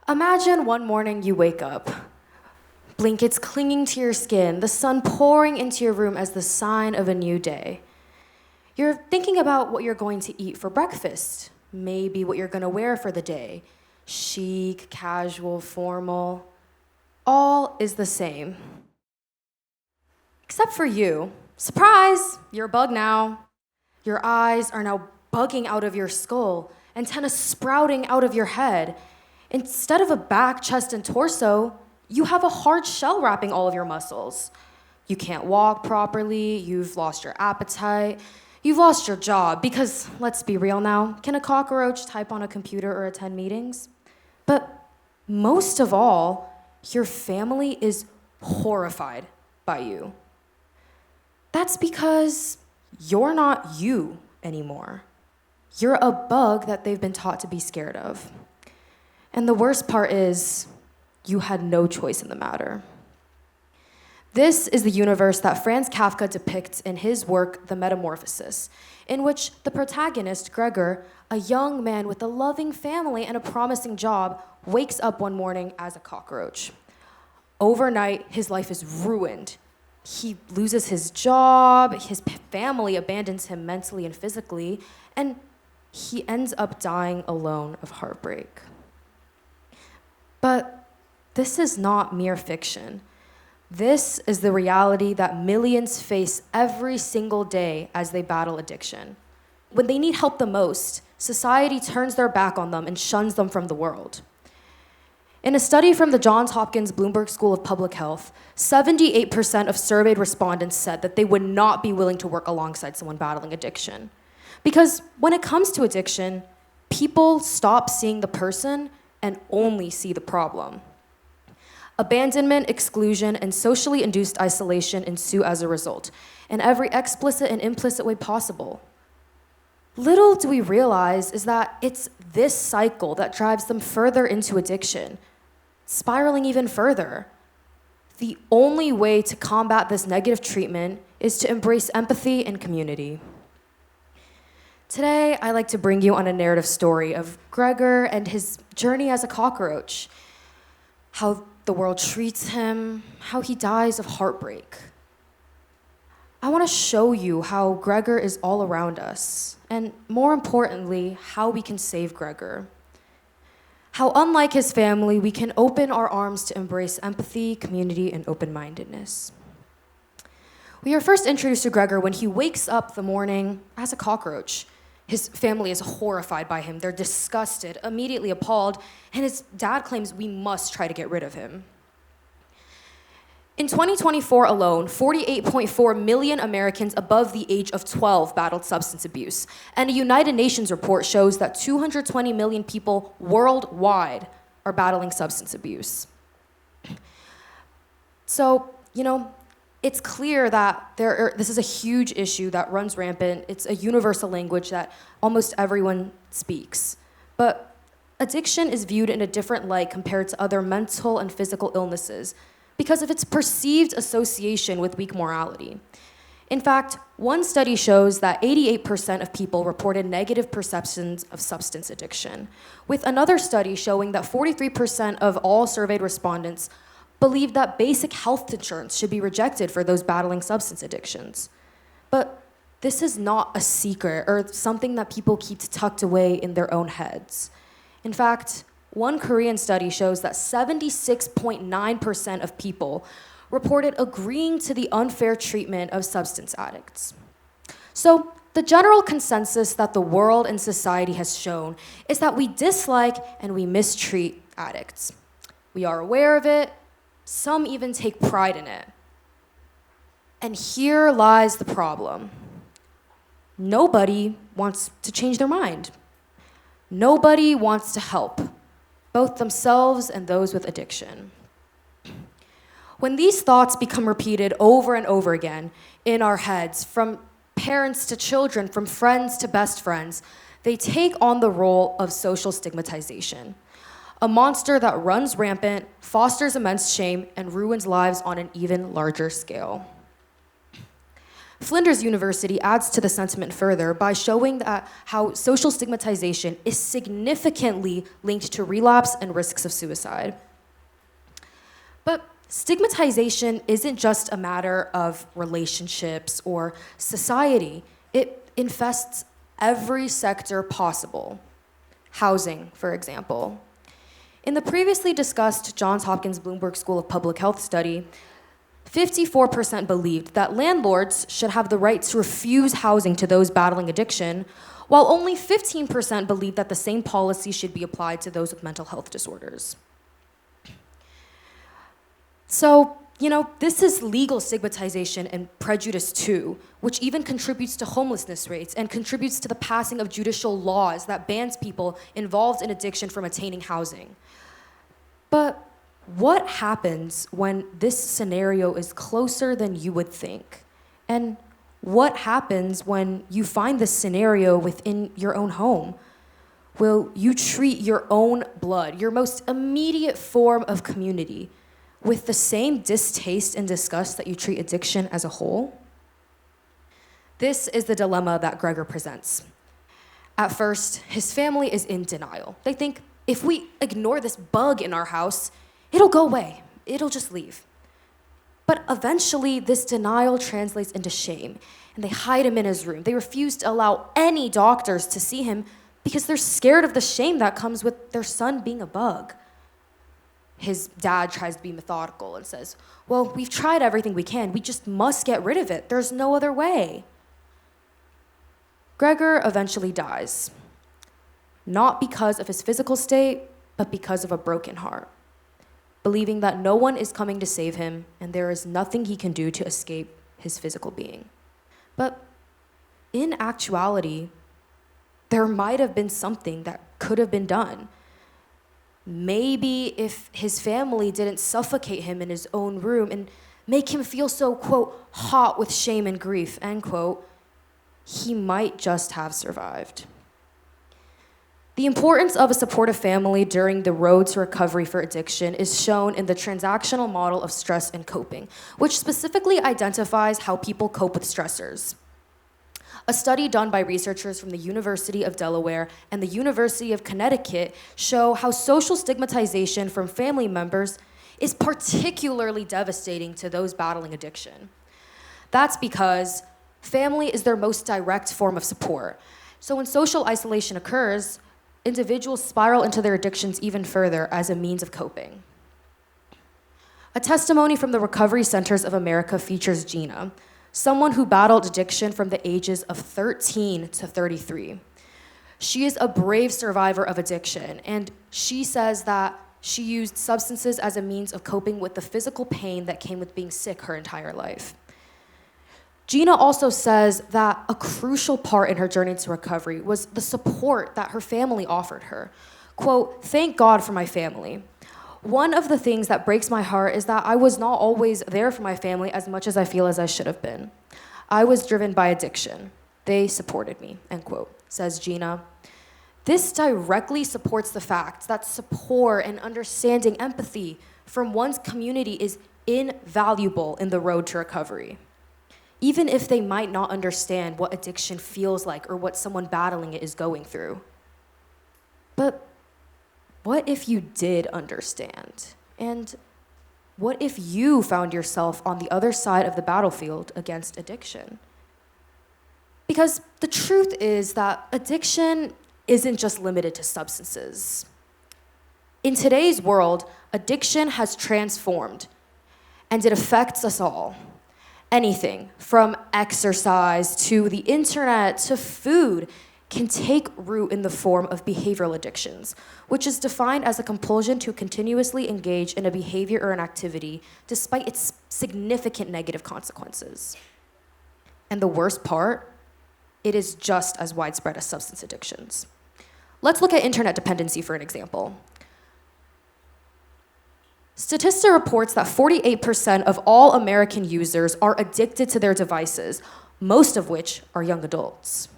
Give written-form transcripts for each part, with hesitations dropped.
Imagine one morning you wake up, blankets clinging to your skin, the sun pouring into your room as the sign of a new day. You're thinking about what you're going to eat for breakfast, maybe what you're going to wear for the day. Chic, casual, formal, all is the same. Except for you. Surprise! You're a bug now. Your eyes are now bugging out of your skull, antennas sprouting out of your head. Instead of a back, chest, and torso, you have a hard shell wrapping all of your muscles. You can't walk properly, you've lost your appetite, you've lost your job, because let's be real now, can a cockroach type on a computer or attend meetings? But most of all, your family is horrified by you. That's because you're not you anymore. You're a bug that they've been taught to be scared of. And the worst part is, you had no choice in the matter. This is the universe that Franz Kafka depicts in his work, The Metamorphosis, in which the protagonist, Gregor, a young man with a loving family and a promising job, wakes up one morning as a cockroach. Overnight, his life is ruined. He loses his job, his family abandons him mentally and physically, and he ends up dying alone of heartbreak. But this is not mere fiction. This is the reality that millions face every single day as they battle addiction. When they need help the most, society turns their back on them and shuns them from the world. In a study from the Johns Hopkins Bloomberg School of Public Health, 78% of surveyed respondents said that they would not be willing to work alongside someone battling addiction. Because when it comes to addiction, people stop seeing the person and only see the problem. Abandonment, exclusion, and socially induced isolation ensue as a result, in every explicit and implicit way possible. Little do we realize is that it's this cycle that drives them further into addiction, spiraling even further. The only way to combat this negative treatment is to embrace empathy and community. Today, I like to bring you on a narrative story of Gregor and his journey as a cockroach, how the world treats him, how he dies of heartbreak. I want to show you how Gregor is all around us, and more importantly, how we can save Gregor. How, unlike his family, we can open our arms to embrace empathy, community, and open-mindedness. We are first introduced to Gregor when he wakes up the morning as a cockroach. His family is horrified by him. They're disgusted, immediately appalled, and his dad claims we must try to get rid of him. In 2024 alone, 48.4 million Americans above the age of 12 battled substance abuse, and a United Nations report shows that 220 million people worldwide are battling substance abuse. So, it's clear that this is a huge issue that runs rampant. It's a universal language that almost everyone speaks. But addiction is viewed in a different light compared to other mental and physical illnesses because of its perceived association with weak morality. In fact, one study shows that 88% of people reported negative perceptions of substance addiction, with another study showing that 43% of all surveyed respondents believed that basic health insurance should be rejected for those battling substance addictions. But this is not a secret or something that people keep tucked away in their own heads. In fact, one Korean study shows that 76.9% of people reported agreeing to the unfair treatment of substance addicts. So the general consensus that the world and society has shown is that we dislike and we mistreat addicts. We are aware of it. Some even take pride in it. And here lies the problem. Nobody wants to change their mind. Nobody wants to help, both themselves and those with addiction. When these thoughts become repeated over and over again in our heads, from parents to children, from friends to best friends, they take on the role of social stigmatization. A monster that runs rampant, fosters immense shame, and ruins lives on an even larger scale. Flinders University adds to the sentiment further by showing that how social stigmatization is significantly linked to relapse and risks of suicide. But stigmatization isn't just a matter of relationships or society. It infests every sector possible. Housing, for example. In the previously discussed Johns Hopkins Bloomberg School of Public Health study, 54% believed that landlords should have the right to refuse housing to those battling addiction, while only 15% believed that the same policy should be applied to those with mental health disorders. So, this is legal stigmatization and prejudice too, which even contributes to homelessness rates and contributes to the passing of judicial laws that bans people involved in addiction from attaining housing. But what happens when this scenario is closer than you would think? And what happens when you find this scenario within your own home? Will you treat your own blood, your most immediate form of community, with the same distaste and disgust that you treat addiction as a whole? This is the dilemma that Gregor presents. At first, his family is in denial. They think, if we ignore this bug in our house, it'll go away. It'll just leave. But eventually, this denial translates into shame, and they hide him in his room. They refuse to allow any doctors to see him because they're scared of the shame that comes with their son being a bug. His dad tries to be methodical and says, well, we've tried everything we can. We just must get rid of it. There's no other way. Gregor eventually dies, not because of his physical state, but because of a broken heart, believing that no one is coming to save him and there is nothing he can do to escape his physical being. But in actuality, there might have been something that could have been done. Maybe if his family didn't suffocate him in his own room and make him feel so, quote, hot with shame and grief, end quote, he might just have survived. The importance of a supportive family during the road to recovery for addiction is shown in the transactional model of stress and coping, which specifically identifies how people cope with stressors. A study done by researchers from the University of Delaware and the University of Connecticut show how social stigmatization from family members is particularly devastating to those battling addiction. That's because family is their most direct form of support. So when social isolation occurs, individuals spiral into their addictions even further as a means of coping. A testimony from the Recovery Centers of America features Gina, someone who battled addiction from the ages of 13 to 33. She is a brave survivor of addiction, and she says that she used substances as a means of coping with the physical pain that came with being sick her entire life. Gina also says that a crucial part in her journey to recovery was the support that her family offered her. Quote, "Thank God for my family. One of the things that breaks my heart is that I was not always there for my family as much as I feel as I should have been. I was driven by addiction. They supported me," end quote, says Gina. This directly supports the fact that support and understanding empathy from one's community is invaluable in the road to recovery, even if they might not understand what addiction feels like or what someone battling it is going through. But what if you did understand? And what if you found yourself on the other side of the battlefield against addiction? Because the truth is that addiction isn't just limited to substances. In today's world, addiction has transformed, and it affects us all. Anything from exercise to the internet to food can take root in the form of behavioral addictions, which is defined as a compulsion to continuously engage in a behavior or an activity despite its significant negative consequences. And the worst part, it is just as widespread as substance addictions. Let's look at internet dependency for an example. Statista reports that 48% of all American users are addicted to their devices, most of which are young adults.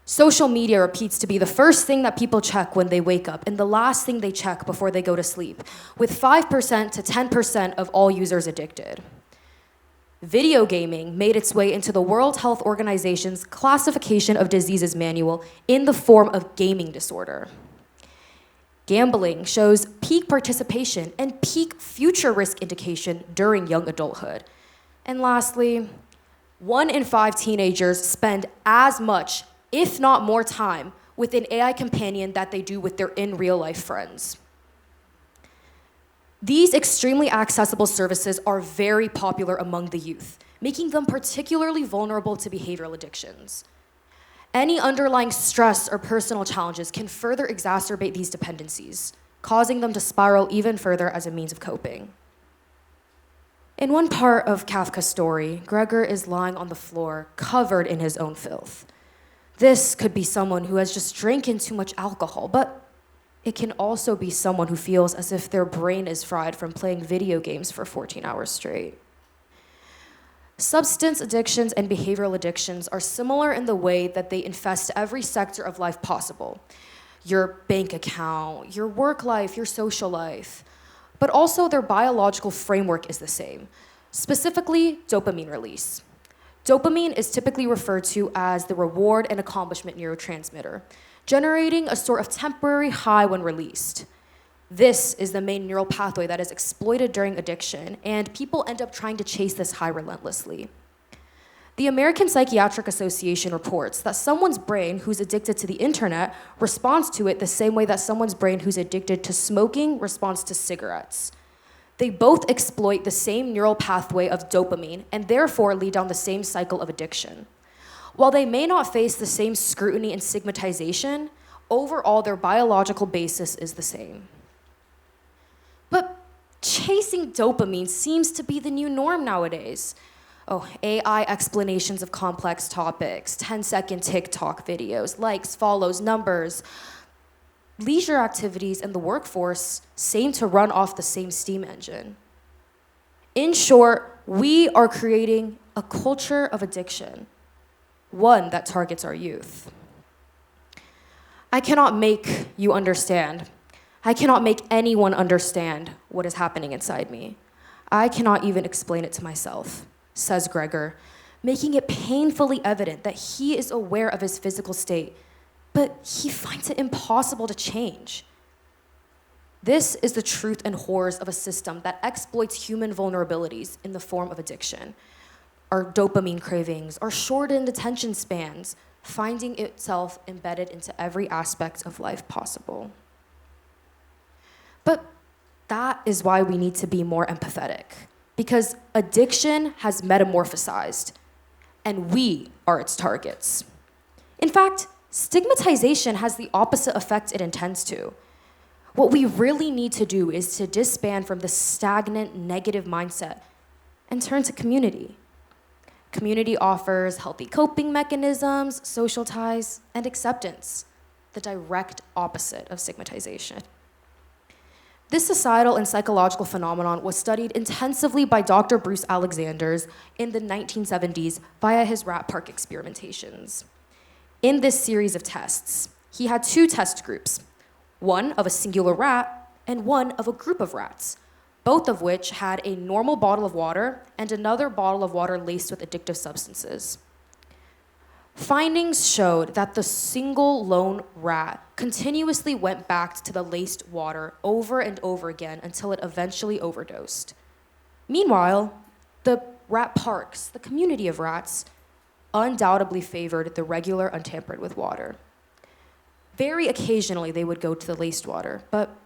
Social media repeats to be the first thing that people check when they wake up and the last thing they check before they go to sleep, with 5% to 10% of all users addicted. Video gaming made its way into the World Health Organization's classification of diseases manual in the form of gaming disorder. Gambling shows peak participation and peak future risk indication during young adulthood. And lastly, 1 in 5 teenagers spend as much, if not more time, with an AI companion that they do with their in-real-life friends. These extremely accessible services are very popular among the youth, making them particularly vulnerable to behavioral addictions. Any underlying stress or personal challenges can further exacerbate these dependencies, causing them to spiral even further as a means of coping. In one part of Kafka's story, Gregor is lying on the floor, covered in his own filth. This could be someone who has just drinking too much alcohol, but it can also be someone who feels as if their brain is fried from playing video games for 14 hours straight. Substance addictions and behavioral addictions are similar in the way that they infest every sector of life possible. Your bank account, your work life, your social life. But also their biological framework is the same, specifically dopamine release. Dopamine is typically referred to as the reward and accomplishment neurotransmitter, generating a sort of temporary high when released. This is the main neural pathway that is exploited during addiction, and people end up trying to chase this high relentlessly. The American Psychiatric Association reports that someone's brain who's addicted to the internet responds to it the same way that someone's brain who's addicted to smoking responds to cigarettes. They both exploit the same neural pathway of dopamine and therefore lead down the same cycle of addiction. While they may not face the same scrutiny and stigmatization, overall their biological basis is the same. But chasing dopamine seems to be the new norm nowadays. AI explanations of complex topics, 10-second TikTok videos, likes, follows, numbers. Leisure activities and the workforce seem to run off the same steam engine. In short, we are creating a culture of addiction, one that targets our youth. I cannot make you understand. I cannot make anyone understand what is happening inside me. I cannot even explain it to myself, says Gregor, making it painfully evident that he is aware of his physical state, but he finds it impossible to change. This is the truth and horrors of a system that exploits human vulnerabilities in the form of addiction. Our dopamine cravings, our shortened attention spans, finding itself embedded into every aspect of life possible. But that is why we need to be more empathetic, because addiction has metamorphosized, and we are its targets. In fact, stigmatization has the opposite effect it intends to. What we really need to do is to disband from the stagnant, negative mindset and turn to community. Community offers healthy coping mechanisms, social ties, and acceptance, the direct opposite of stigmatization. This societal and psychological phenomenon was studied intensively by Dr. Bruce Alexanders in the 1970s via his rat park experimentations. In this series of tests, he had 2 test groups, one of a singular rat and one of a group of rats, both of which had a normal bottle of water and another bottle of water laced with addictive substances. Findings showed that the single lone rat continuously went back to the laced water over and over again until it eventually overdosed. Meanwhile, the rat parks, the community of rats, undoubtedly favored the regular untampered with water. Very occasionally they would go to the laced water, but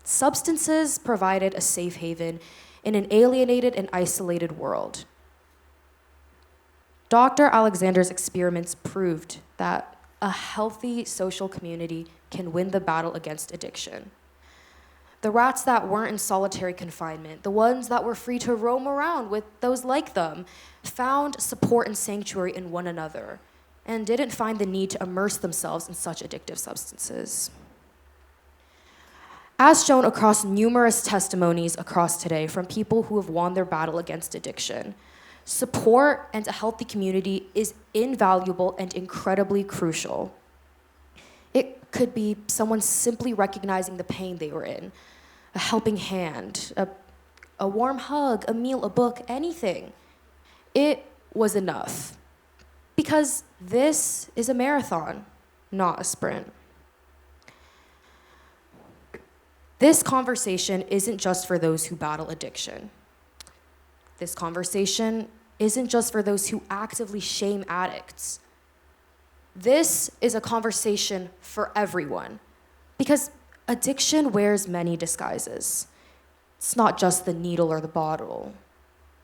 substances provided a safe haven in an alienated and isolated world. Dr. Alexander's experiments proved that a healthy social community can win the battle against addiction. The rats that weren't in solitary confinement, the ones that were free to roam around with those like them, found support and sanctuary in one another and didn't find the need to immerse themselves in such addictive substances. As shown across numerous testimonies across today from people who have won their battle against addiction, support and a healthy community is invaluable and incredibly crucial. It could be someone simply recognizing the pain they were in, a helping hand, a warm hug, a meal, a book, anything. It was enough. Because this is a marathon, not a sprint. This conversation isn't just for those who battle addiction. This conversation isn't just for those who actively shame addicts. This is a conversation for everyone, because addiction wears many disguises. It's not just the needle or the bottle.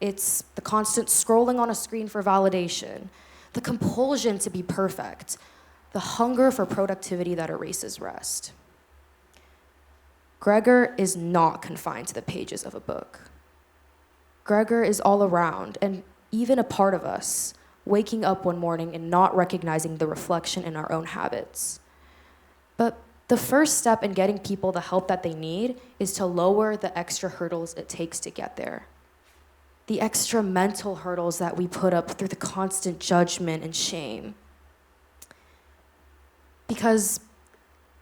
It's the constant scrolling on a screen for validation, the compulsion to be perfect, the hunger for productivity that erases rest. Gregor is not confined to the pages of a book. Gregor is all around, and even a part of us, waking up one morning and not recognizing the reflection in our own habits. But the first step in getting people the help that they need is to lower the extra hurdles it takes to get there. The extra mental hurdles that we put up through the constant judgment and shame. Because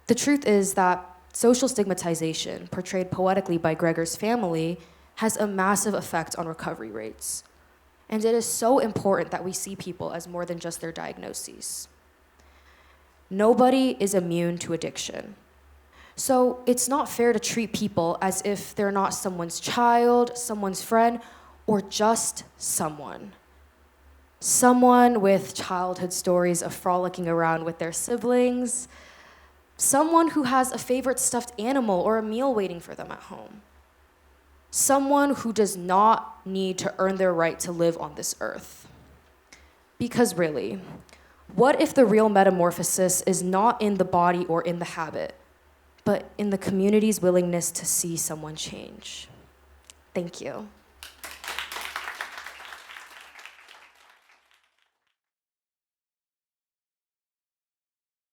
the truth is that social stigmatization, portrayed poetically by Gregor's family, has a massive effect on recovery rates. And it is so important that we see people as more than just their diagnoses. Nobody is immune to addiction. So it's not fair to treat people as if they're not someone's child, someone's friend, or just someone. Someone with childhood stories of frolicking around with their siblings. Someone who has a favorite stuffed animal or a meal waiting for them at home. Someone who does not need to earn their right to live on this earth. Because really, what if the real metamorphosis is not in the body or in the habit, but in the community's willingness to see someone change? Thank you.